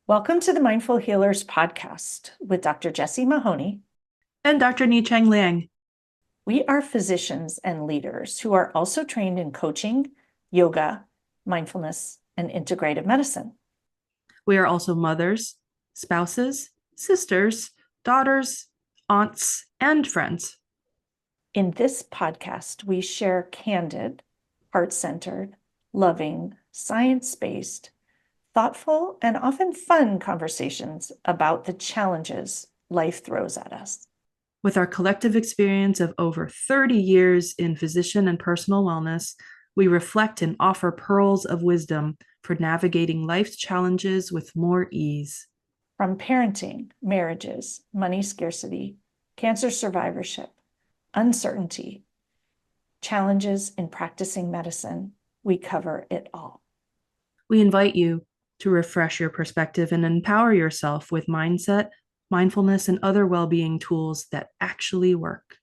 Welcome to the Mindful Healers podcast with Dr. Jessie Mahoney. And Dr. Ni-Cheng Liang. We are physicians and leaders who are also trained in coaching, yoga, mindfulness, and integrative medicine. We are also mothers, spouses, sisters, daughters, aunts, and friends. In this podcast, we share candid, heart-centered, loving, science-based, thoughtful, and often fun conversations about the challenges life throws at us. With our collective experience of over 30 years in physician and personal wellness, we reflect and offer pearls of wisdom for navigating life's challenges with more ease. From parenting, marriages, money scarcity, cancer survivorship, uncertainty, challenges in practicing medicine, we cover it all. We invite you to refresh your perspective and empower yourself with mindset, mindfulness, and other well-being tools that actually work.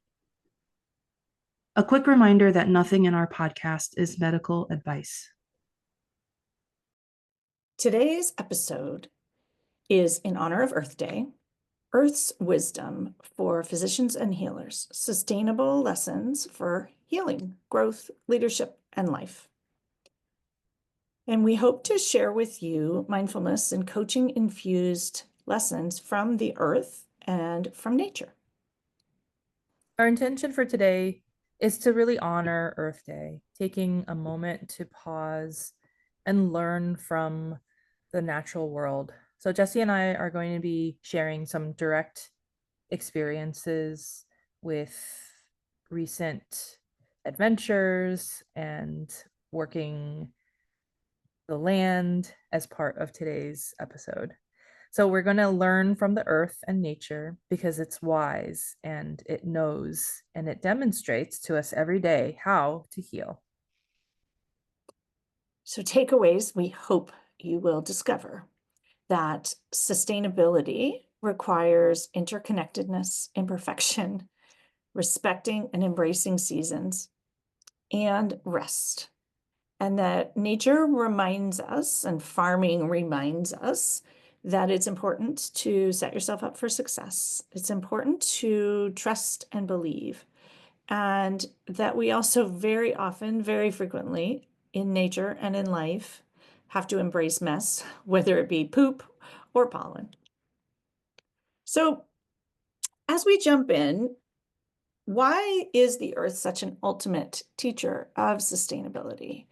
A quick reminder that nothing in our podcast is medical advice. Today's episode is in honor of Earth Day, Earth's wisdom for physicians and healers, sustainable lessons for healing, growth, leadership, and life. And we hope to share with you mindfulness and coaching infused lessons from the earth and from nature. Our intention for today is to really honor Earth Day, taking a moment to pause and learn from the natural world. So Jessie and I are going to be sharing some direct experiences with recent adventures and working the land as part of today's episode. So we're going to learn from the earth and nature because it's wise and it knows and it demonstrates to us every day how to heal. So takeaways, we hope you will discover that sustainability requires interconnectedness, imperfection, respecting and embracing seasons, and rest. And that nature reminds us and farming reminds us that it's important to set yourself up for success. It's important to trust and believe. And that we also very often, very frequently in nature and in life have to embrace mess, whether it be poop or pollen. So as we jump in, why is the earth such an ultimate teacher of sustainability?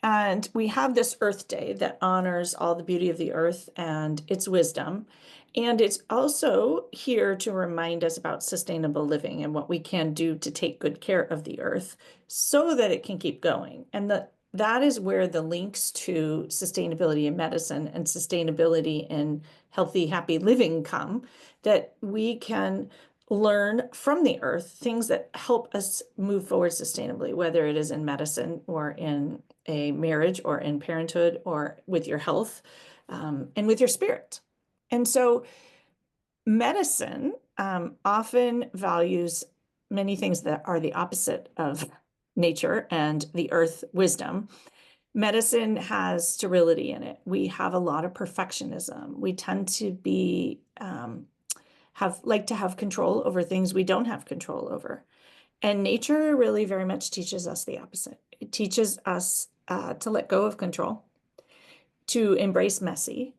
And we have this Earth Day that honors all the beauty of the earth and its wisdom. And it's also here to remind us about sustainable living and what we can do to take good care of the earth so that it can keep going. And that is where the links to sustainability in medicine and sustainability in healthy, happy living come, that we can learn from the earth things that help us move forward sustainably, whether it is in medicine or in a marriage or in parenthood or with your health and with your spirit. And so medicine often values many things that are the opposite of nature and the earth wisdom. Medicine has sterility in it. We have a lot of perfectionism. We tend to be like to have control over things we don't have control over. And nature really very much teaches us the opposite. It teaches us to let go of control, to embrace messy.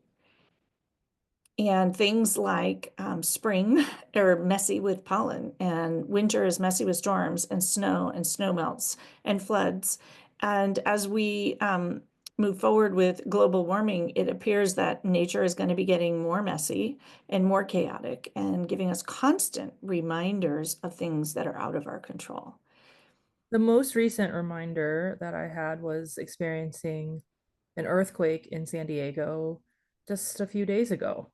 And things like spring are messy with pollen, and winter is messy with storms and snow melts and floods. And as we move forward with global warming, it appears that nature is going to be getting more messy and more chaotic and giving us constant reminders of things that are out of our control. The most recent reminder that I had was experiencing an earthquake in San Diego just a few days ago.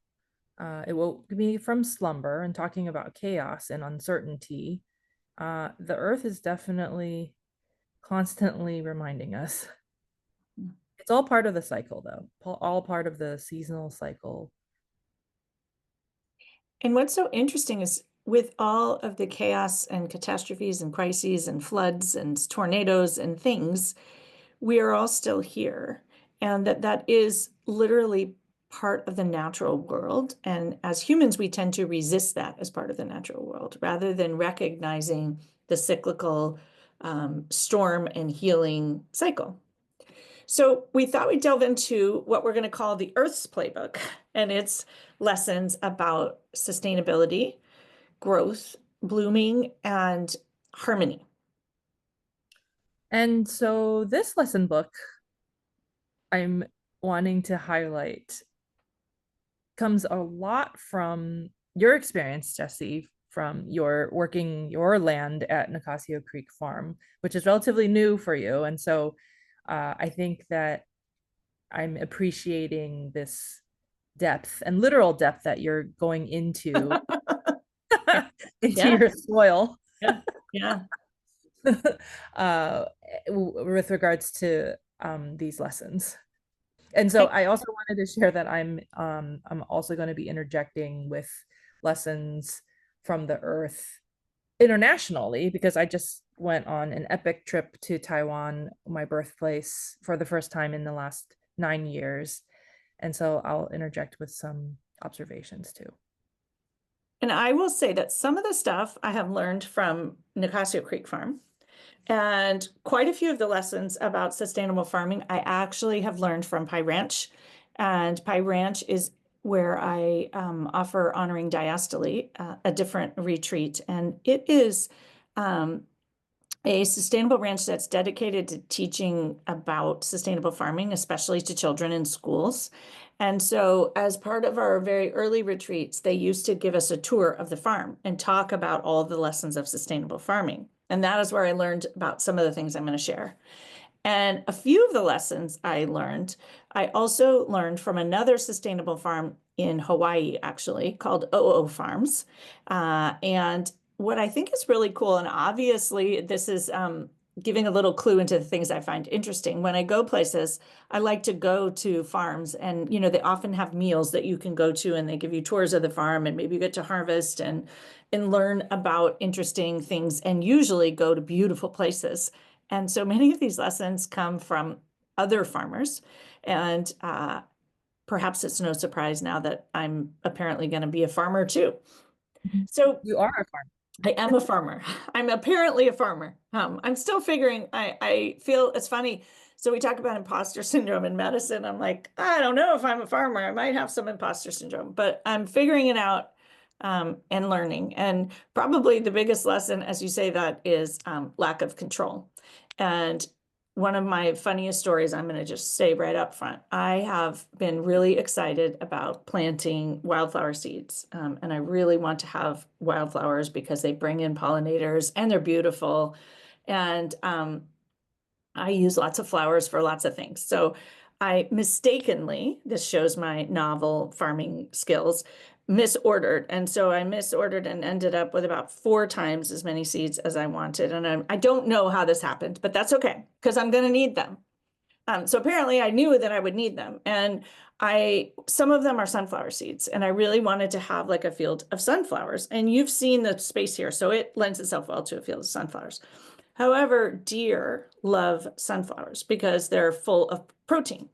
It woke me from slumber, and talking about chaos and uncertainty. The earth is definitely constantly reminding us. It's all part of the cycle, though, all part of the seasonal cycle. And what's so interesting is with all of the chaos and catastrophes and crises and floods and tornadoes and things, we are all still here. And that is literally part of the natural world. And as humans, we tend to resist that as part of the natural world rather than recognizing the cyclical storm and healing cycle. So we thought we'd delve into what we're going to call the Earth's Playbook and its lessons about sustainability, growth, blooming, and harmony. And so this lesson book I'm wanting to highlight comes a lot from your experience, Jessie, from your working your land at Nicasio Creek Farm, which is relatively new for you. And so I think that I'm appreciating this depth and literal depth that you're going into into Yeah. your soil. Yeah. Yeah. With regards to these lessons. And so I also wanted to share that I'm also going to be interjecting with lessons from the earth internationally, because I just went on an epic trip to Taiwan, my birthplace, for the first time in the last 9 years. And so I'll interject with some observations too. And I will say that some of the stuff I have learned from Nicasio Creek Farm, and quite a few of the lessons about sustainable farming, I actually have learned from Pie Ranch. And Pie Ranch is where I offer Honoring Diastole, a different retreat. And it is a sustainable ranch that's dedicated to teaching about sustainable farming, especially to children in schools. And so as part of our very early retreats, they used to give us a tour of the farm and talk about all of the lessons of sustainable farming. And that is where I learned about some of the things I'm going to share. And a few of the lessons I learned, I also learned from another sustainable farm in Hawaii, actually, called OO Farms. And what I think is really cool, and obviously this is giving a little clue into the things I find interesting. When I go places, I like to go to farms, and they often have meals that you can go to, and they give you tours of the farm, and maybe you get to harvest and learn about interesting things, and usually go to beautiful places. And so many of these lessons come from other farmers, and perhaps it's no surprise now that I'm apparently going to be a farmer too. So You are a farmer. I am a farmer. I'm apparently a farmer. I'm still figuring, I feel it's funny. So we talk about imposter syndrome in medicine. I'm like, I don't know if I'm a farmer. I might have some imposter syndrome, but I'm figuring it out and learning. And probably the biggest lesson, as you say, that is lack of control. And one of my funniest stories, I'm going to just say right up front, I have been really excited about planting wildflower seeds. And I really want to have wildflowers because they bring in pollinators and they're beautiful. And I use lots of flowers for lots of things. So I mistakenly, this shows my novel farming skills, misordered. And so I misordered and ended up with about 4 times as many seeds as I wanted. And I don't know how this happened, but that's okay, because I'm going to need them. So apparently I knew that I would need them. And some of them are sunflower seeds, and I really wanted to have like a field of sunflowers. And you've seen the space here, so it lends itself well to a field of sunflowers. However, deer love sunflowers because they're full of protein.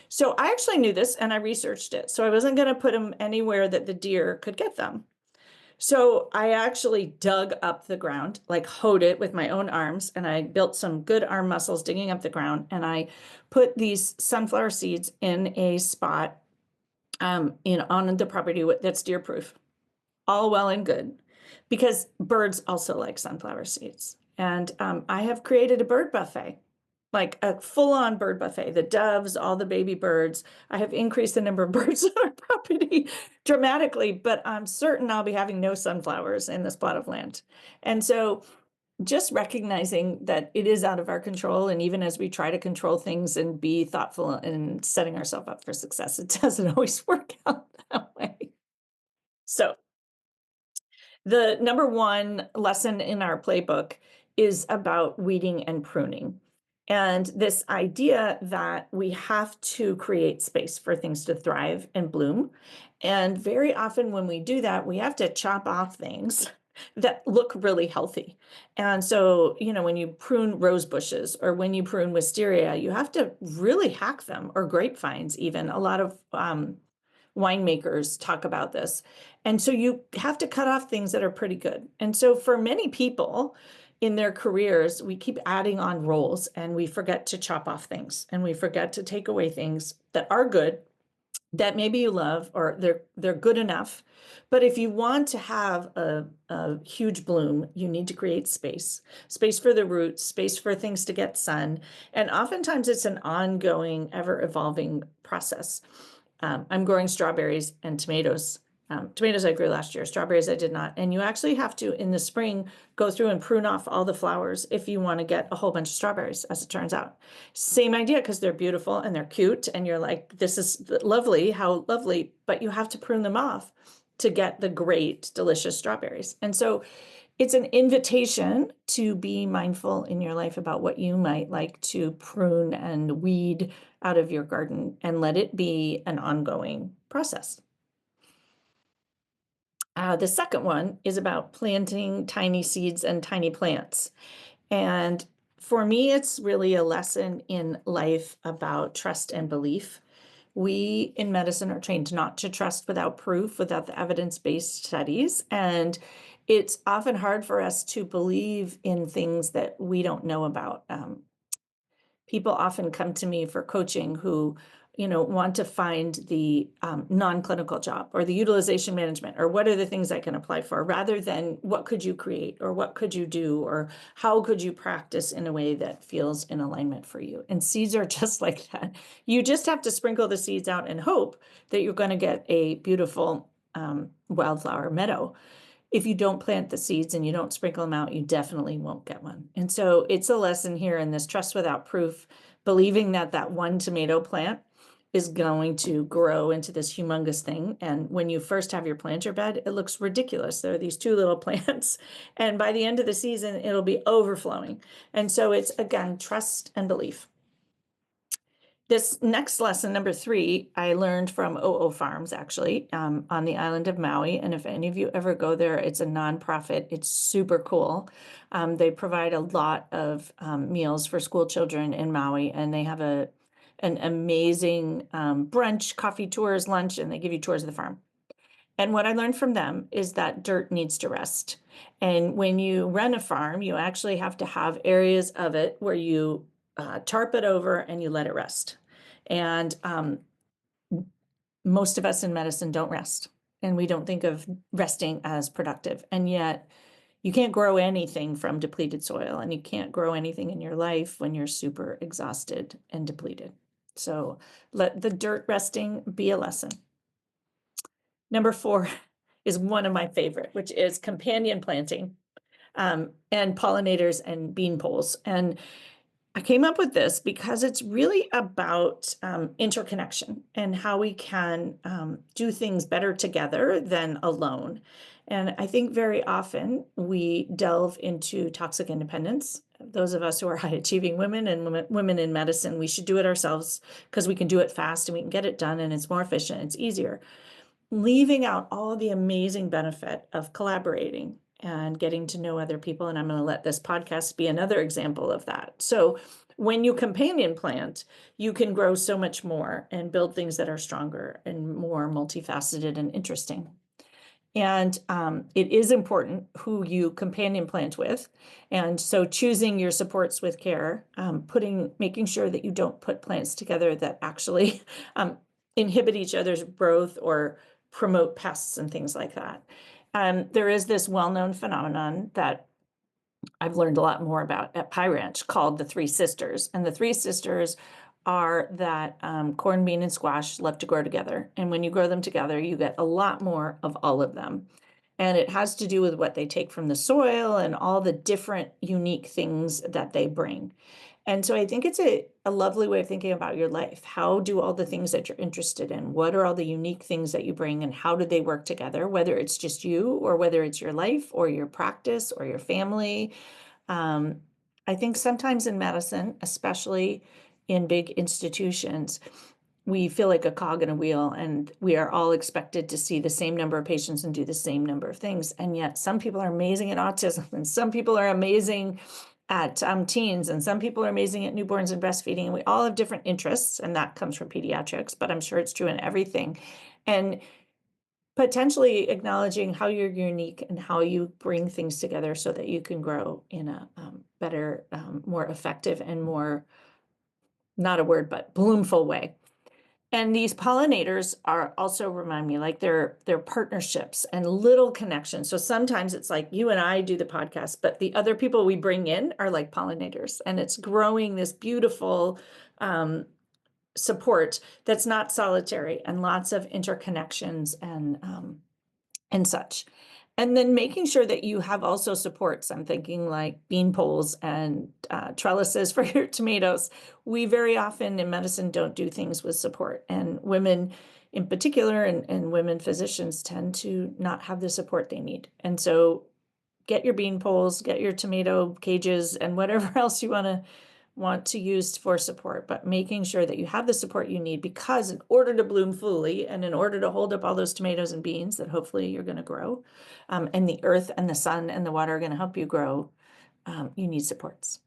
So I actually knew this and I researched it. So I wasn't going to put them anywhere that the deer could get them. So I actually dug up the ground, like hoed it with my own arms, and I built some good arm muscles digging up the ground. And I put these sunflower seeds in a spot on the property that's deer proof. All well and good, because birds also like sunflower seeds. And I have created a bird buffet, like a full-on bird buffet, the doves, all the baby birds. I have increased the number of birds on our property dramatically, but I'm certain I'll be having no sunflowers in this plot of land. And so just recognizing that it is out of our control, and even as we try to control things and be thoughtful and setting ourselves up for success, it doesn't always work out that way. So the number one lesson in our playbook is about weeding and pruning. And this idea that we have to create space for things to thrive and bloom. And very often when we do that, we have to chop off things that look really healthy. And so, when you prune rose bushes or when you prune wisteria, you have to really hack them, or grapevines even. A lot of winemakers talk about this. And so you have to cut off things that are pretty good. And so for many people in their careers, we keep adding on roles and we forget to chop off things and we forget to take away things that are good, that maybe you love, or they're good enough. But if you want to have a huge bloom, you need to create space for the roots, space for things to get sun. And oftentimes it's an ongoing, ever evolving process. I'm growing strawberries and tomatoes. Tomatoes I grew last year, strawberries I did not. And you actually have to, in the spring, go through and prune off all the flowers if you want to get a whole bunch of strawberries, as it turns out. Same idea, because they're beautiful and they're cute. And you're like, this is lovely, how lovely. But you have to prune them off to get the great, delicious strawberries. And so it's an invitation to be mindful in your life about what you might like to prune and weed out of your garden, and let it be an ongoing process. The second one is about planting tiny seeds and tiny plants. And for me, it's really a lesson in life about trust and belief. We in medicine are trained not to trust without proof, without the evidence-based studies. And it's often hard for us to believe in things that we don't know about. People often come to me for coaching who, want to find the non-clinical job or the utilization management, or what are the things I can apply for, rather than what could you create or what could you do or how could you practice in a way that feels in alignment for you. And seeds are just like that. You just have to sprinkle the seeds out and hope that you're going to get a beautiful wildflower meadow. If you don't plant the seeds and you don't sprinkle them out, you definitely won't get one. And so it's a lesson here in this trust without proof, believing that that one tomato plant is going to grow into this humongous thing. And when you first have your planter bed, it looks ridiculous. There are these two little plants, and by the end of the season, it'll be overflowing. And so it's, again, trust and belief. This next lesson, number 3, I learned from OO Farms, actually, on the island of Maui. And if any of you ever go there, it's a nonprofit. It's super cool. They provide a lot of meals for school children in Maui, and they have an amazing brunch, coffee tours, lunch, and they give you tours of the farm. And what I learned from them is that dirt needs to rest. And when you run a farm, you actually have to have areas of it where you tarp it over and you let it rest. And most of us in medicine don't rest, and we don't think of resting as productive. And yet you can't grow anything from depleted soil, and you can't grow anything in your life when you're super exhausted and depleted. So let the dirt resting be a lesson. Number 4 is one of my favorite, which is companion planting and pollinators and bean poles. And I came up with this because it's really about interconnection and how we can do things better together than alone. And I think very often we delve into toxic independence. Those of us who are high achieving women and women in medicine, we should do it ourselves because we can do it fast and we can get it done, and it's more efficient, it's easier, leaving out all the amazing benefit of collaborating and getting to know other people. And I'm going to let this podcast be another example of that. So when you companion plant, you can grow so much more and build things that are stronger and more multifaceted and interesting. And it is important who you companion plant with. And so choosing your supports with care, making sure that you don't put plants together that actually inhibit each other's growth or promote pests and things like that. There is this well-known phenomenon that I've learned a lot more about at Pie Ranch called the 3 sisters. And the 3 sisters are that corn, bean, and squash love to grow together. And when you grow them together, you get a lot more of all of them. And it has to do with what they take from the soil and all the different unique things that they bring. And so I think it's a lovely way of thinking about your life. How do all the things that you're interested in, what are all the unique things that you bring, and how do they work together, whether it's just you or whether it's your life or your practice or your family. I think sometimes in medicine, especially in big institutions, we feel like a cog in a wheel, and we are all expected to see the same number of patients and do the same number of things. And yet some people are amazing at autism, and some people are amazing at teens, and some people are amazing at newborns and breastfeeding, and we all have different interests, and that comes from pediatrics, but I'm sure it's true in everything. and potentially acknowledging how you're unique and how you bring things together so that you can grow in a better, more effective and more, not a word, but bloomful way. And these pollinators are also remind me like they're partnerships and little connections. So sometimes it's like you and I do the podcast, but the other people we bring in are like pollinators, and it's growing this beautiful support that's not solitary and lots of interconnections and such. And then making sure that you have also supports. I'm thinking like bean poles and trellises for your tomatoes. We very often in medicine don't do things with support, and women in particular and women physicians tend to not have the support they need. And so get your bean poles, get your tomato cages, and whatever else you want to use for support, but making sure that you have the support you need, because in order to bloom fully and in order to hold up all those tomatoes and beans that hopefully you're going to grow, and the earth and the sun and the water are going to help you grow, you need supports.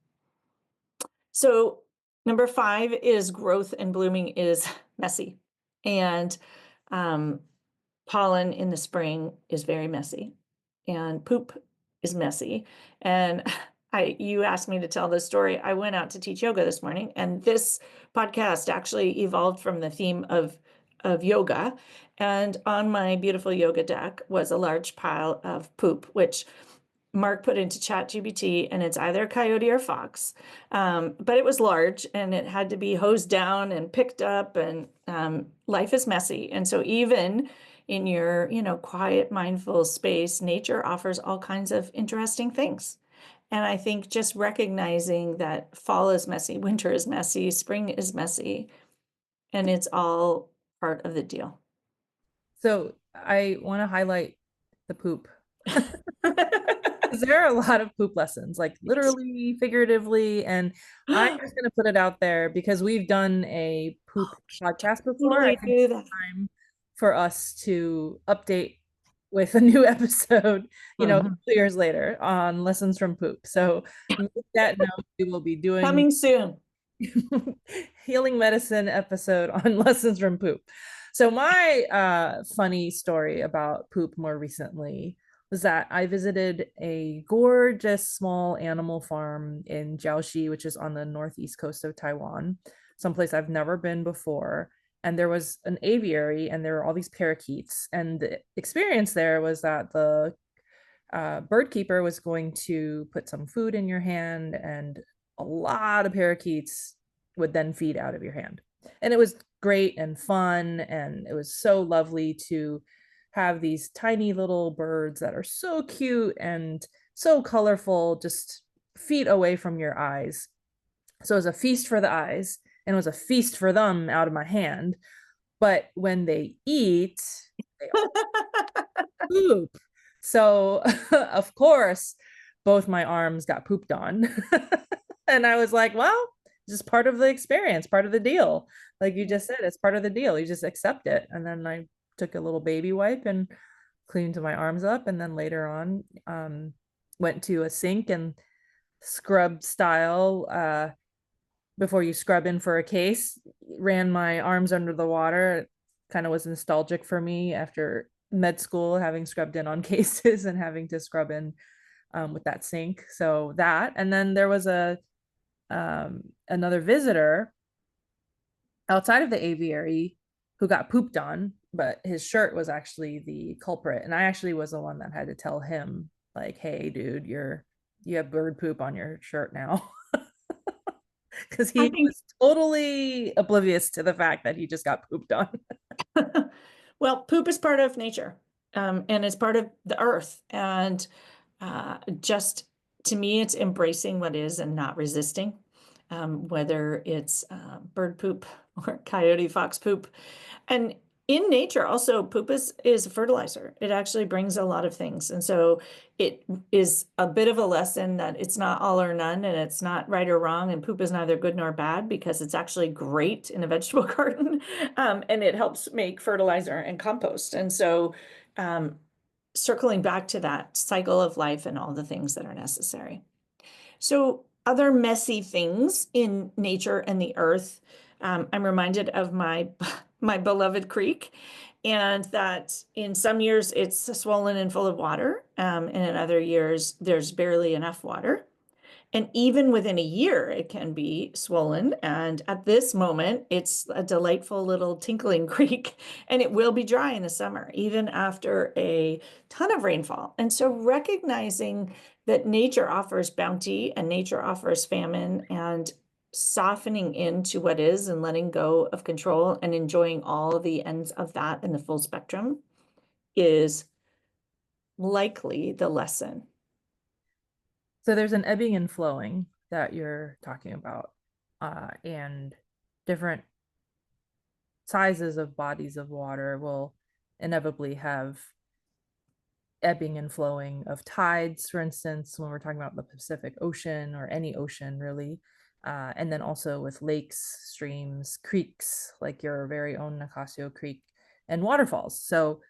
So number 5 is growth and blooming is messy, and pollen in the spring is very messy, and poop is messy. And you asked me to tell this story. I went out to teach yoga this morning, and this podcast actually evolved from the theme of yoga. And on my beautiful yoga deck was a large pile of poop, which Mark put into ChatGPT, and it's either a coyote or fox. But it was large, and it had to be hosed down and picked up, and life is messy. And so even in your, quiet, mindful space, nature offers all kinds of interesting things. And I think just recognizing that fall is messy, winter is messy, spring is messy, and it's all part of the deal. So I want to highlight the poop. Because there are a lot of poop lessons, like literally, figuratively, and I'm just going to put it out there because we've done a poop podcast before. I Totally think do it's that. time for us to update with a new episode, Mhm. 2 years later on lessons from poop. So with that note, we will be doing Coming soon. healing medicine episode on lessons from poop. So my funny story about poop more recently was that I visited a gorgeous small animal farm in Jiaoxi, which is on the northeast coast of Taiwan, someplace I've never been before. And there was an aviary, and there were all these parakeets. And the experience there was that the bird keeper was going to put some food in your hand, and a lot of parakeets would then feed out of your hand. And it was great and fun, and it was so lovely to have these tiny little birds that are so cute and so colorful just feet away from your eyes. So it was a feast for the eyes, and it was a feast for them out of my hand. But when they eat, they poop. So, of course, both my arms got pooped on. And I was like, well, just part of the experience, part of the deal. Like you just said, it's part of the deal. You just accept it. And then I took a little baby wipe and cleaned my arms up. And then later on, went to a sink and scrub style, before you scrub in for a case, ran my arms under the water. It kind of was nostalgic for me after med school, having scrubbed in on cases and having to scrub in with that sink. So that, and then there was another visitor outside of the aviary who got pooped on, but his shirt was actually the culprit. And I actually was the one that had to tell him, like, hey, dude, you have bird poop on your shirt now. Because I he think, was totally oblivious to the fact that he just got pooped on. well, poop is part of nature, and it's part of the earth. And just to me, it's embracing what is and not resisting, whether it's bird poop or coyote, fox poop. And in nature, also, poop is a fertilizer. It actually brings a lot of things. And so it is a bit of a lesson that it's not all or none, and it's not right or wrong, and poop is neither good nor bad, because it's actually great in a vegetable garden, and it helps make fertilizer and compost. And so circling back to that cycle of life and all the things that are necessary. So other messy things in nature and the earth, I'm reminded of my beloved creek. and that in some years it's swollen and full of water, and in other years there's barely enough water. And even within a year, it can be swollen. And at this moment, it's a delightful little tinkling creek, and it will be dry in the summer, even after a ton of rainfall. And so recognizing that nature offers bounty and nature offers famine, and softening into what is and letting go of control and enjoying all the ends of that in the full spectrum is likely the lesson. So there's an ebbing and flowing that you're talking about, and different sizes of bodies of water will inevitably have ebbing and flowing of tides, for instance, when we're talking about the Pacific Ocean or any ocean really. And then also with lakes, streams, creeks, like your very own Nicasio Creek, and waterfalls. So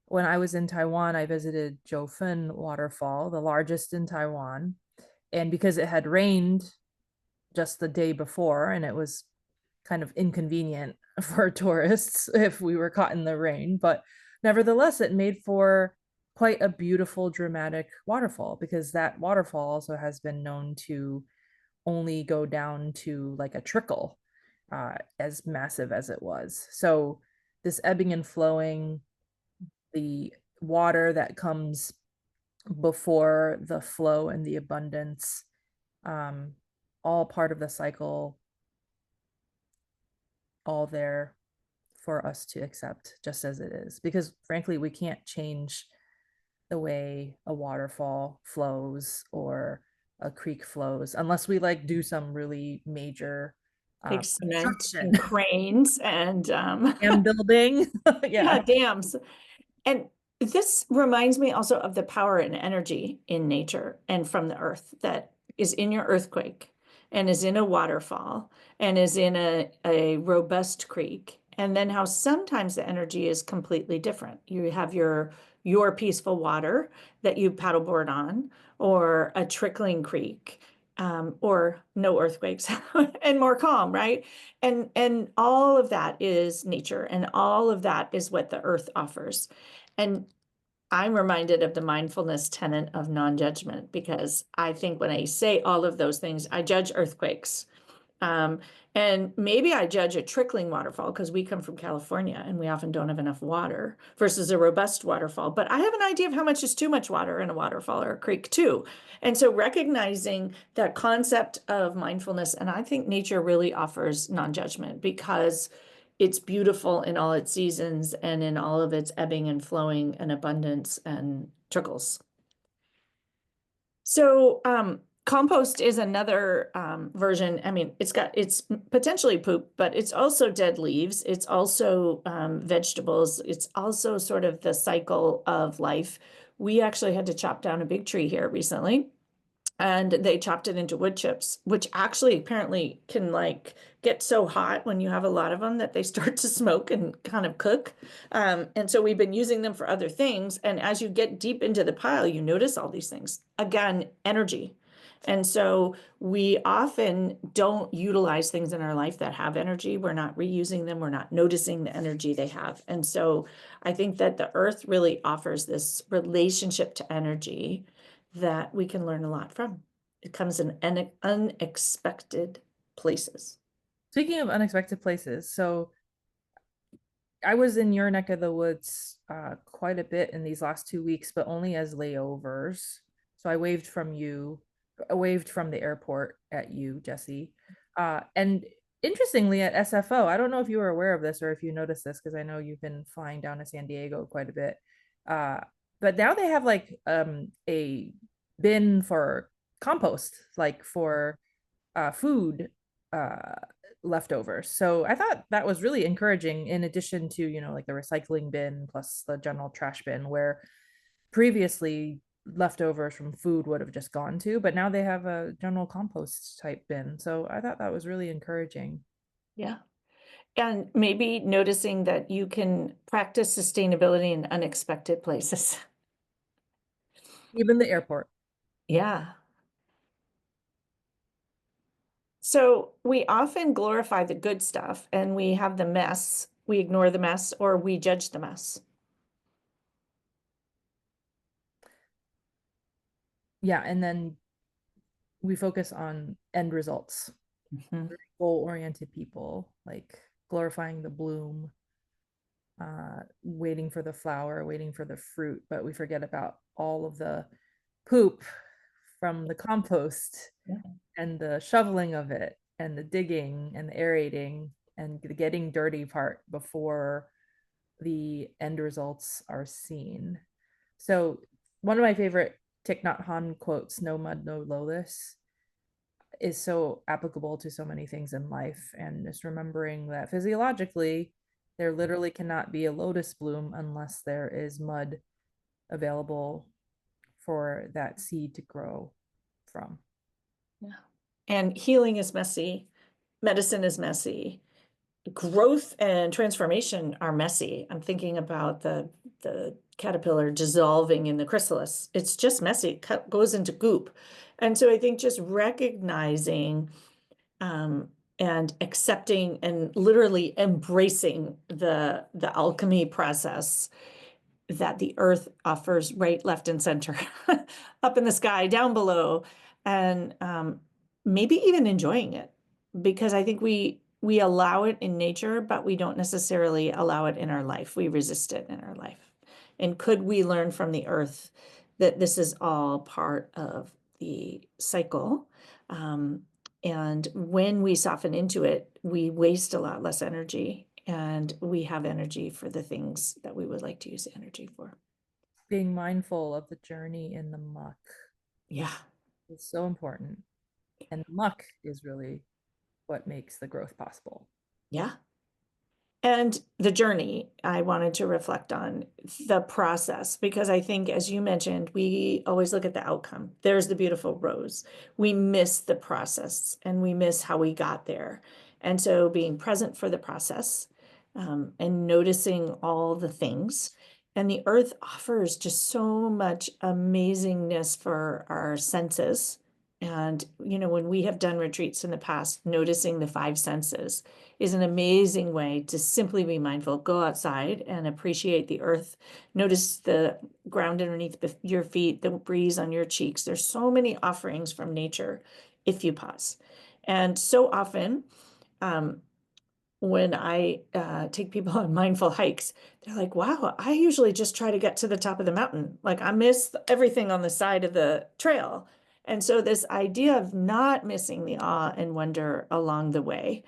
when I was in Taiwan, I visited Jiufen Waterfall, the largest in Taiwan. And because it had rained just the day before, and it was kind of inconvenient for tourists if we were caught in the rain, but nevertheless, it made for quite a beautiful, dramatic waterfall, because that waterfall also has been known to only go down to like a trickle, as massive as it was. So this ebbing and flowing, the water that comes before the flow and the abundance, all part of the cycle, all there for us to accept just as it is. Because frankly, we can't change the way a waterfall flows or a creek flows unless we like do some really major Like cement construction. and cranes and Dam building. yeah, Yeah. dams. And this reminds me also of the power and energy in nature and from the earth that is in your earthquake and is in a waterfall and is in a robust creek. And then how sometimes the energy is completely different. You have your peaceful water that you paddleboard on, or a trickling creek, or no earthquakes and more calm, right? And all of that is nature, and all of that is what the earth offers. And I'm reminded of the mindfulness tenet of non-judgment, because I think when I say all of those things, I judge earthquakes. Um, and maybe I judge a trickling waterfall because we come from California and we often don't have enough water, versus a robust waterfall. But I have an idea of how much is too much water in a waterfall or a creek too. And so recognizing that concept of mindfulness, and I think nature really offers non-judgment because it's beautiful in all its seasons and in all of its ebbing and flowing and abundance and trickles. So compost is another version. I mean, it's potentially poop, but it's also dead leaves. It's also vegetables. It's also sort of the cycle of life. We actually had to chop down a big tree here recently, and they chopped it into wood chips, which actually apparently can like get so hot when you have a lot of them that they start to smoke and kind of cook. And so we've been using them for other things. And as you get deep into the pile, you notice all these things. Again, energy. And so we often don't utilize things in our life that have energy. We're not reusing them. We're not noticing the energy they have. And so I think that the earth really offers this relationship to energy that we can learn a lot from. It comes in unexpected places. Speaking of unexpected places, so I was in your neck of the woods quite a bit in these last 2 weeks, but only as layovers. So I waved from you, I waved from the airport at you, Jessie. And interestingly, at SFO, I don't know if you were aware of this or if you noticed this, because I know you've been flying down to San Diego quite a bit. But now they have like a bin for compost, like for food leftovers. So I thought that was really encouraging, in addition to, like the recycling bin plus the general trash bin, where previously leftovers from food would have just gone to, but now they have a general compost type bin. So I thought that was really encouraging. Yeah. And maybe noticing that you can practice sustainability in unexpected places. Even the airport. Yeah. So we often glorify the good stuff and we have the mess we ignore the mess, or we judge the mess. Yeah, and then we focus on end results. Mhm. Goal-oriented people, like glorifying the bloom, waiting for the flower, waiting for the fruit, but we forget about all of the poop from the compost Yeah. and the shoveling of it and the digging and the aerating and the getting dirty part before the end results are seen. So one of my favorite Thich Nhat Hanh quotes, "No mud, no lotus," is so applicable to so many things in life. And just remembering that physiologically, there literally cannot be a lotus bloom unless there is mud available for that seed to grow from. Yeah. And healing is messy. Medicine is messy. Growth and transformation are messy. I'm thinking about the caterpillar dissolving in the chrysalis. It's just messy. It goes into goop. And so I think just recognizing and accepting and literally embracing the alchemy process that the earth offers right, left, and center, up in the sky, down below, and maybe even enjoying it, because I think we allow it in nature, but we don't necessarily allow it in our life. We resist it in our life. And could we learn from the earth that this is all part of the cycle? And when we soften into it, we waste a lot less energy, and we have energy for the things that we would like to use energy for. Being mindful of the journey in the muck Yeah. is so important. And the muck is really what makes the growth possible. Yeah. And the journey, I wanted to reflect on the process, because I think, as you mentioned, we always look at the outcome. There's the beautiful rose. We miss the process, and we miss how we got there. And so being present for the process, and noticing all the things. And the earth offers just so much amazingness for our senses. And, when we have done retreats in the past, noticing the five senses is an amazing way to simply be mindful. Go outside and appreciate the earth. Notice the ground underneath your feet, the breeze on your cheeks. There's so many offerings from nature if you pause. And so often, when I take people on mindful hikes, they're like, wow, I usually just try to get to the top of the mountain. Like, I miss everything on the side of the trail. And so this idea of not missing the awe and wonder along the way,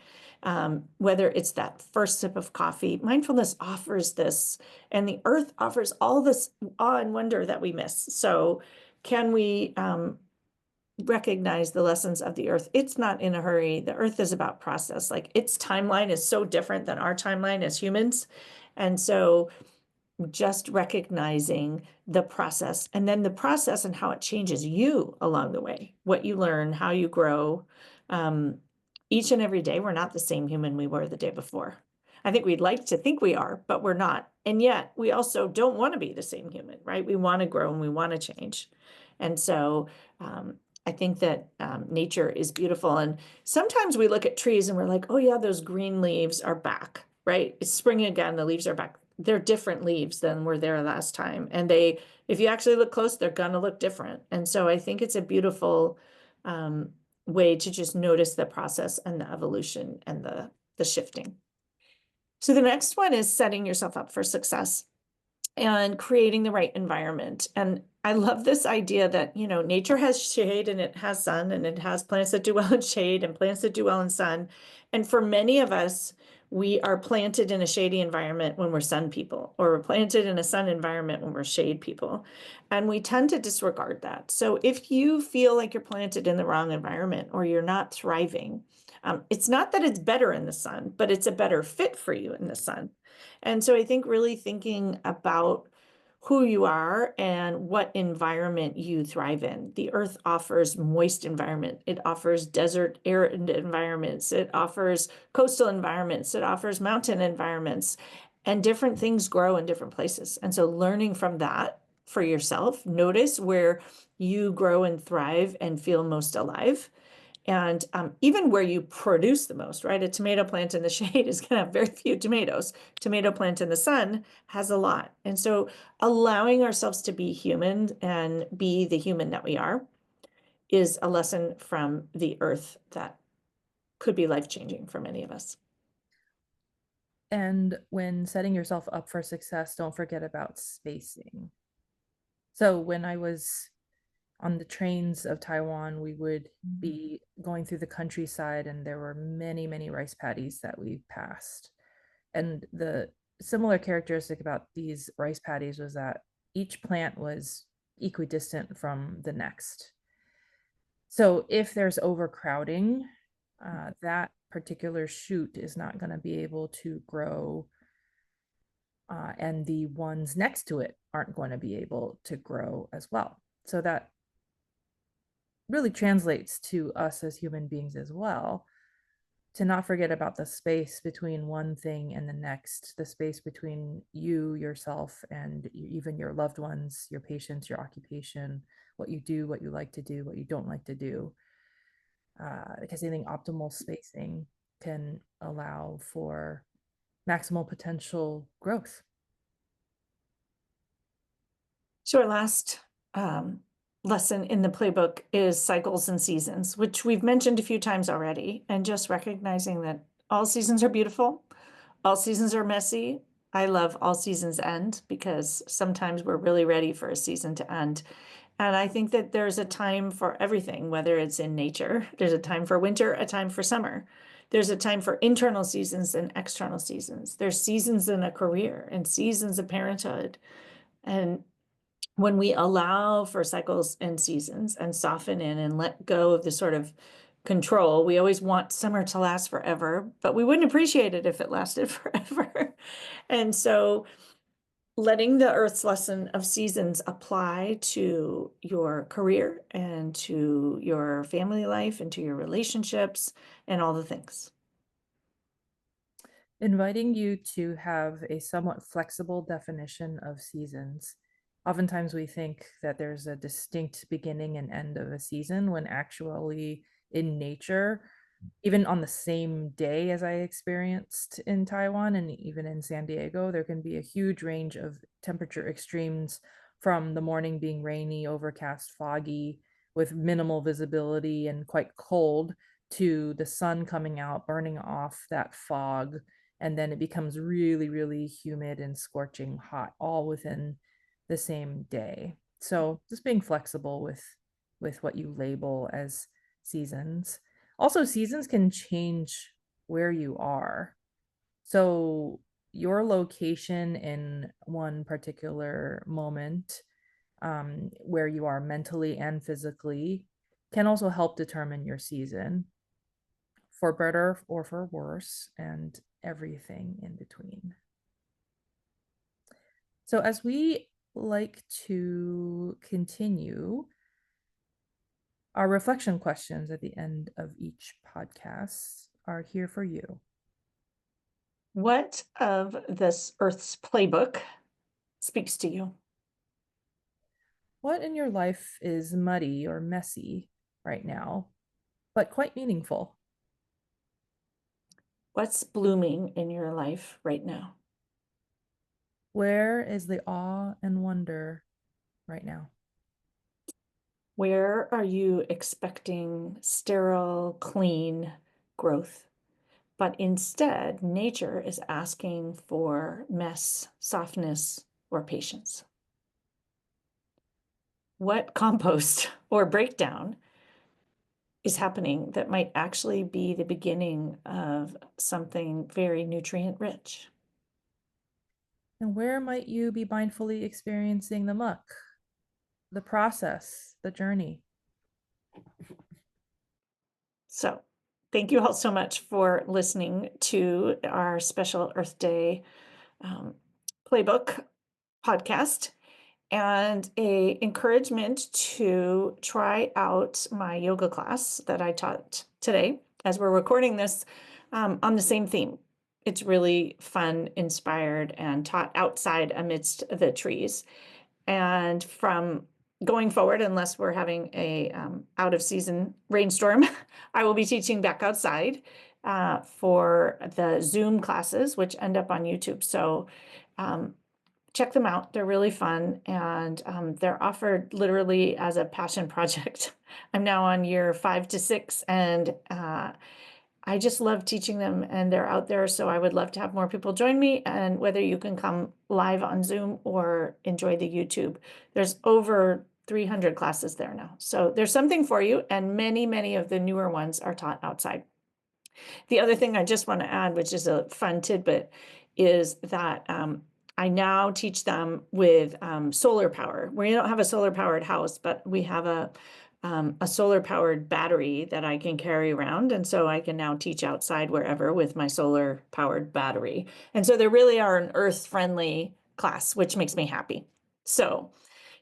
whether it's that first sip of coffee, mindfulness offers this, and the earth offers all this awe and wonder that we miss. So can we recognize the lessons of the earth? It's not in a hurry. The earth is about process. Like, its timeline is so different than our timeline as humans. And so just recognizing the process, and then the process and how it changes you along the way, what you learn, how you grow. Each and every day, we're not the same human we were the day before. I think we'd like to think we are, but we're not. And yet we also don't want to be the same human, right? We want to grow and we want to change. And so I think that nature is beautiful. And sometimes we look at trees and we're like, oh yeah, those green leaves are back, right? It's spring again, the leaves are back. They're different leaves than were there last time. And if you actually look close, they're gonna look different. And so I think it's a beautiful way to just notice the process and the evolution and the shifting. So the next one is setting yourself up for success and creating the right environment. And I love this idea that, nature has shade and it has sun, and it has plants that do well in shade and plants that do well in sun. And for many of us, we are planted in a shady environment when we're sun people, or we're planted in a sun environment when we're shade people. And we tend to disregard that. So if you feel like you're planted in the wrong environment or you're not thriving, it's not that it's better in the sun, but it's a better fit for you in the sun. And so I think really thinking about who you are and what environment you thrive in. The earth offers moist environment. It offers desert arid environments. It offers coastal environments. It offers mountain environments, and different things grow in different places. And so learning from that for yourself, notice where you grow and thrive and feel most alive, And even where you produce the most, right? A tomato plant in the shade is going to have very few tomatoes. Tomato plant in the sun has a lot. And so allowing ourselves to be human and be the human that we are is a lesson from the earth that could be life-changing for many of us. And when setting yourself up for success, don't forget about spacing. So when I was on the trains of Taiwan, we would be going through the countryside, and there were many, many rice paddies that we passed. And the similar characteristic about these rice paddies was that each plant was equidistant from the next. So if there's overcrowding, that particular shoot is not going to be able to grow, and the ones next to it aren't going to be able to grow as well. So that really translates to us as human beings as well, to not forget about the space between one thing and the next, the space between you, yourself, and even your loved ones, your patients, your occupation, what you do, what you like to do, what you don't like to do. Because I think optimal spacing can allow for maximal potential growth. So our last lesson in the playbook is cycles and seasons, which we've mentioned a few times already, and just recognizing that all seasons are beautiful, all seasons are messy. I love all seasons end because sometimes we're really ready for a season to end. And I think that there's a time for everything, whether it's in nature, there's a time for winter, a time for summer. There's a time for internal seasons and external seasons. There's seasons in a career and seasons of parenthood. And when we allow for cycles and seasons and soften in and let go of the sort of control, we always want summer to last forever, but we wouldn't appreciate it if it lasted forever. And so letting the earth's lesson of seasons apply to your career and to your family life and to your relationships and all the things. Inviting you to have a somewhat flexible definition of seasons. Oftentimes we think that there's a distinct beginning and end of a season, when actually in nature, even on the same day as I experienced in Taiwan and even in San Diego, there can be a huge range of temperature extremes, from the morning being rainy, overcast, foggy, with minimal visibility and quite cold, to the sun coming out, burning off that fog, and then it becomes really, really humid and scorching hot, all within the same day. So just being flexible with what you label as seasons. Also, seasons can change where you are. So your location in one particular moment, where you are mentally and physically, can also help determine your season, for better or for worse, and everything in between. So as we like to continue, our reflection questions at the end of each podcast are here for you. What of this Earth's playbook speaks to you? What in your life is muddy or messy right now, but quite meaningful? What's blooming in your life right now? Where is the awe and wonder right now? Where are you expecting sterile, clean growth? But instead, nature is asking for mess, softness, or patience. What compost or breakdown is happening that might actually be the beginning of something very nutrient rich? And where might you be mindfully experiencing the muck, the process, the journey? So, thank you all so much for listening to our special Earth Day playbook podcast, and a encouragement to try out my yoga class that I taught today as we're recording this, on the same theme. It's really fun, inspired, and taught outside amidst the trees. And from going forward, unless we're having a out of season rainstorm, I will be teaching back outside for the Zoom classes, which end up on YouTube. So check them out. They're really fun, and they're offered literally as a passion project. I'm now on year 5 to 6, and I just love teaching them, and they're out there. So I would love to have more people join me. And whether you can come live on Zoom or enjoy the YouTube, there's over 300 classes there now. So there's something for you. And many, many of the newer ones are taught outside. The other thing I just want to add, which is a fun tidbit, is that I now teach them with solar power. We don't have a solar powered house, but we have a solar powered battery that I can carry around. And so I can now teach outside wherever with my solar powered battery. And so they really are an earth friendly class, which makes me happy. So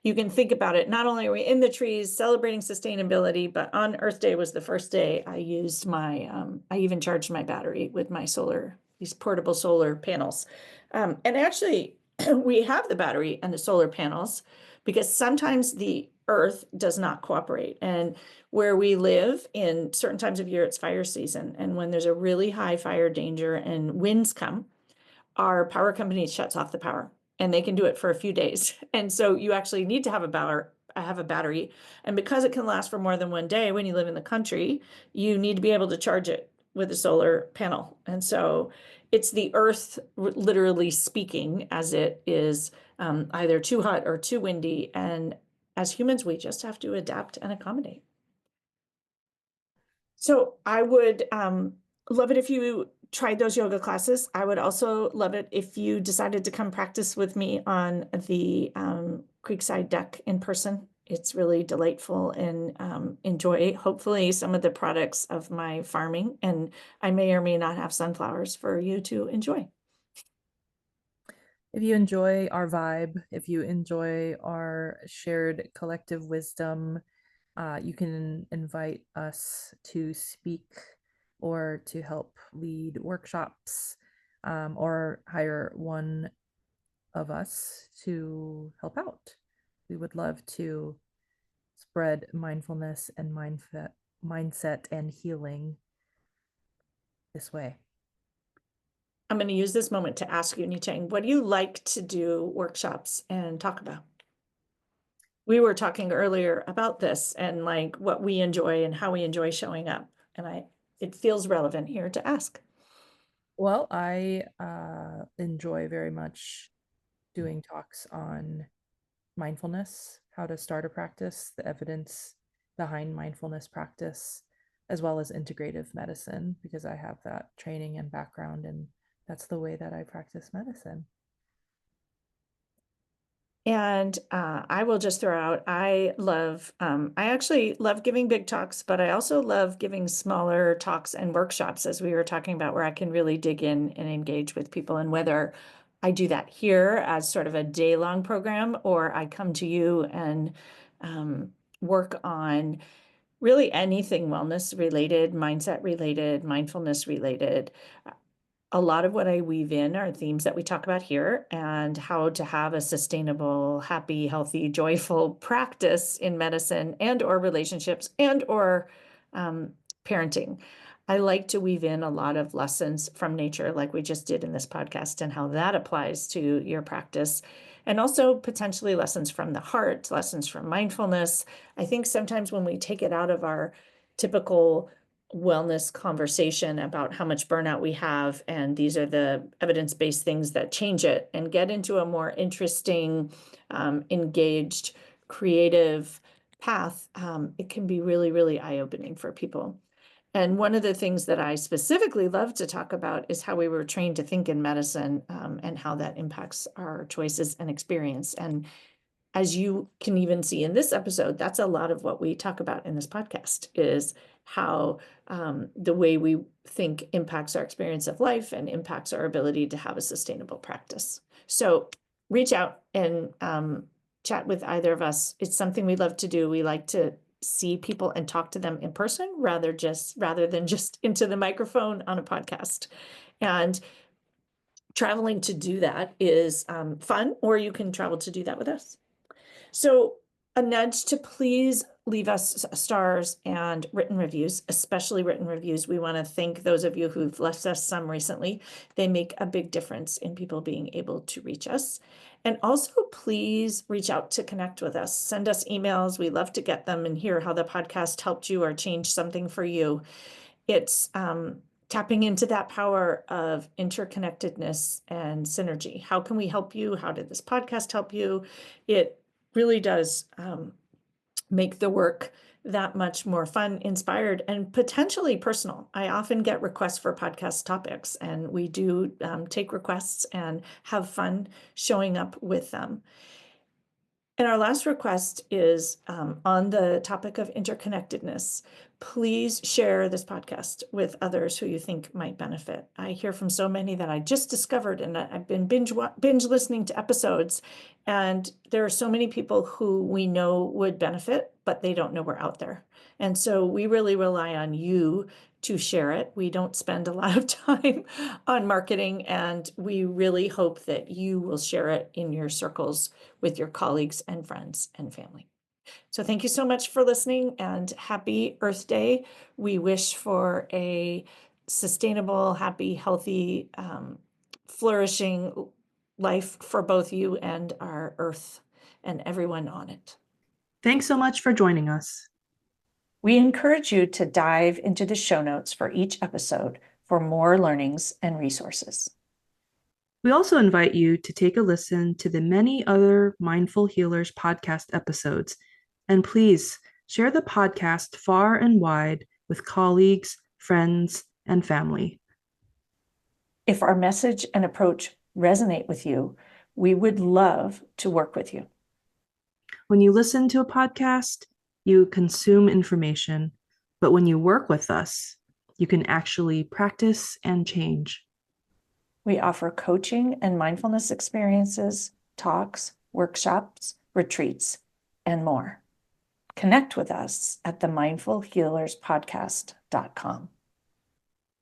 you can think about it. Not only are we in the trees celebrating sustainability, but on Earth Day was the first day I used my, I even charged my battery with my these portable solar panels. And actually, we have the battery and the solar panels because sometimes the earth does not cooperate. And where we live in certain times of year, it's fire season. And when there's a really high fire danger and winds come, our power company shuts off the power, and they can do it for a few days. And so you actually need to have a battery. And because it can last for more than one day when you live in the country, you need to be able to charge it with a solar panel. And so it's the earth literally speaking as it is either too hot or too windy. And as humans, we just have to adapt and accommodate. So I would love it if you tried those yoga classes. I would also love it if you decided to come practice with me on the Creekside deck in person. It's really delightful, and enjoy hopefully some of the products of my farming. And I may or may not have sunflowers for you to enjoy. If you enjoy our vibe, if you enjoy our shared collective wisdom, you can invite us to speak or to help lead workshops, or hire one of us to help out. We would love to spread mindfulness and mindset and healing this way. I'm going to use this moment to ask you, Nitang, what do you like to do workshops and talk about? We were talking earlier about this and like what we enjoy and how we enjoy showing up. And it feels relevant here to ask. Well, I enjoy very much doing talks on mindfulness, how to start a practice, the evidence behind mindfulness practice, as well as integrative medicine, because I have that training and background, and that's the way that I practice medicine. And I will just throw out, I actually love giving big talks, but I also love giving smaller talks and workshops, as we were talking about, where I can really dig in and engage with people. And whether I do that here as sort of a day-long program, or I come to you and work on really anything wellness related, mindset related, mindfulness related. A lot of what I weave in are themes that we talk about here, and how to have a sustainable, happy, healthy, joyful practice in medicine and or relationships and or parenting. I like to weave in a lot of lessons from nature, like we just did in this podcast, and how that applies to your practice. And also potentially lessons from the heart, lessons from mindfulness. I think sometimes when we take it out of our typical wellness conversation about how much burnout we have, and these are the evidence-based things that change it, and get into a more interesting, engaged, creative path, it can be really, really eye-opening for people. And one of the things that I specifically love to talk about is how we were trained to think in medicine, and how that impacts our choices and experience. And as you can even see in this episode, that's a lot of what we talk about in this podcast, is how the way we think impacts our experience of life and impacts our ability to have a sustainable practice. So reach out and chat with either of us. It's something we love to do. We like to see people and talk to them in person rather than just into the microphone on a podcast. And traveling to do that is fun, or you can travel to do that with us. So a nudge to please leave us stars and written reviews, especially written reviews. We want to thank those of you who've left us some recently. They make a big difference in people being able to reach us. And also, please reach out to connect with us. Send us emails. We love to get them and hear how the podcast helped you or changed something for you. It's tapping into that power of interconnectedness and synergy. How can we help you? How did this podcast help you? It really does make the work that much more fun, inspired, and potentially personal. I often get requests for podcast topics, and we do take requests and have fun showing up with them. And our last request is on the topic of interconnectedness. Please share this podcast with others who you think might benefit. I hear from so many that I just discovered, and I've been binge listening to episodes, and there are so many people who we know would benefit, but they don't know we're out there. And so we really rely on you to share it. We don't spend a lot of time on marketing, and we really hope that you will share it in your circles with your colleagues and friends and family. So thank you so much for listening, and happy Earth Day. We wish for a sustainable, happy, healthy, flourishing life for both you and our Earth and everyone on it. Thanks so much for joining us. We encourage you to dive into the show notes for each episode for more learnings and resources. We also invite you to take a listen to the many other Mindful Healers podcast episodes, and please share the podcast far and wide with colleagues, friends, and family. If our message and approach resonate with you, we would love to work with you. When you listen to a podcast, you consume information, but when you work with us, you can actually practice and change. We offer coaching and mindfulness experiences, talks, workshops, retreats, and more. Connect with us at themindfulhealerspodcast.com.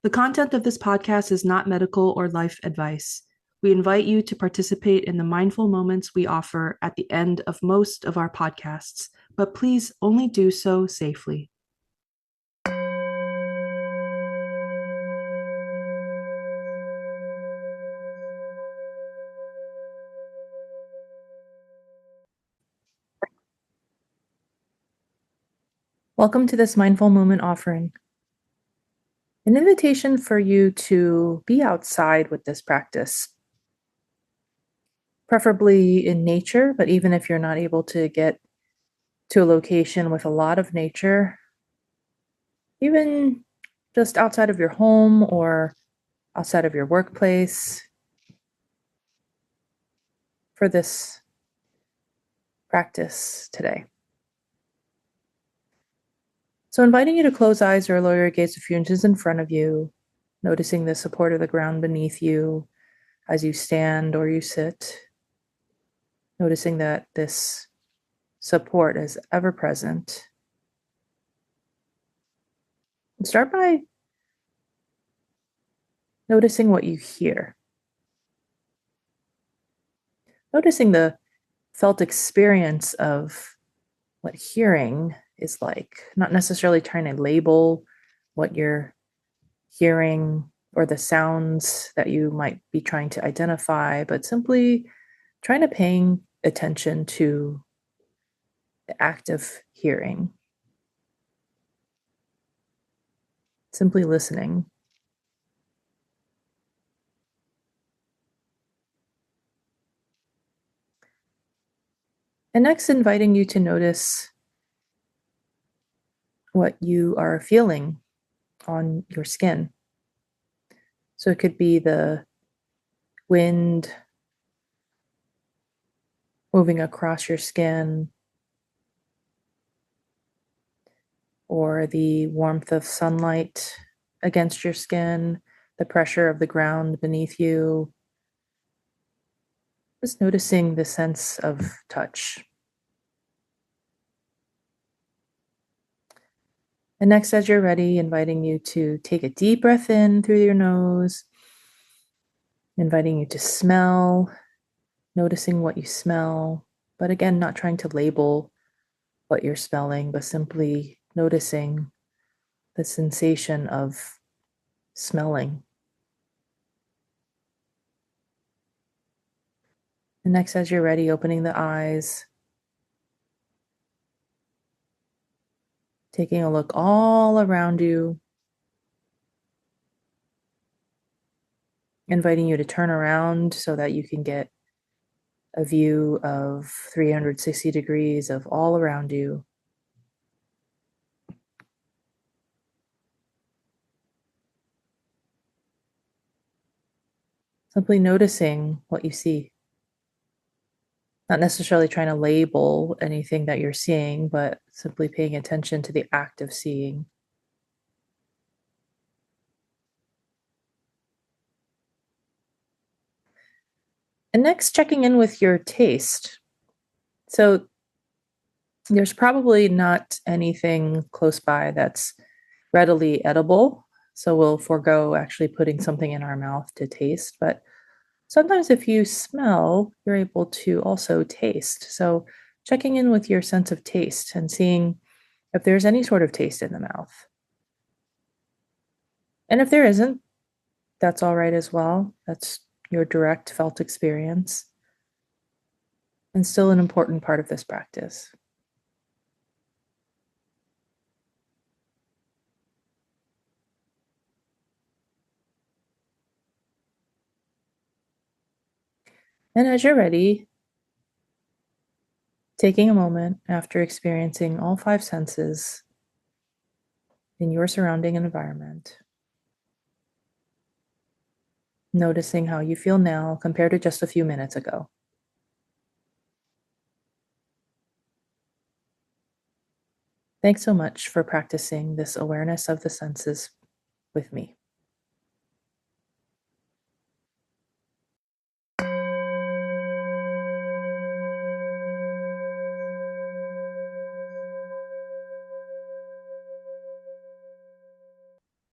The content of this podcast is not medical or life advice. We invite you to participate in the mindful moments we offer at the end of most of our podcasts, but please only do so safely. Welcome to this mindful moment offering. An invitation for you to be outside with this practice, preferably in nature, but even if you're not able to get to a location with a lot of nature, even just outside of your home or outside of your workplace, for this practice today. So inviting you to close eyes or lower your gaze a few inches in front of you, noticing the support of the ground beneath you as you stand or you sit, noticing that this support is ever present. And start by noticing what you hear. Noticing the felt experience of what hearing is like, not necessarily trying to label what you're hearing or the sounds that you might be trying to identify, but simply trying to paying attention to the act of hearing. Simply listening. And next, inviting you to notice what you are feeling on your skin. So it could be the wind moving across your skin, or the warmth of sunlight against your skin, the pressure of the ground beneath you. Just noticing the sense of touch. And next, as you're ready, inviting you to take a deep breath in through your nose, inviting you to smell, noticing what you smell, but again, not trying to label what you're smelling, but simply noticing the sensation of smelling. And next, as you're ready, opening the eyes, taking a look all around you, inviting you to turn around so that you can get a view of 360 degrees of all around you. Simply noticing what you see. Not necessarily trying to label anything that you're seeing, but simply paying attention to the act of seeing. And next, checking in with your taste. So there's probably not anything close by that's readily edible. So we'll forego actually putting something in our mouth to taste. But sometimes if you smell, you're able to also taste. So checking in with your sense of taste and seeing if there's any sort of taste in the mouth. And if there isn't, that's all right as well. That's your direct felt experience. And still an important part of this practice. And as you're ready, taking a moment after experiencing all 5 senses in your surrounding environment, noticing how you feel now compared to just a few minutes ago. Thanks so much for practicing this awareness of the senses with me.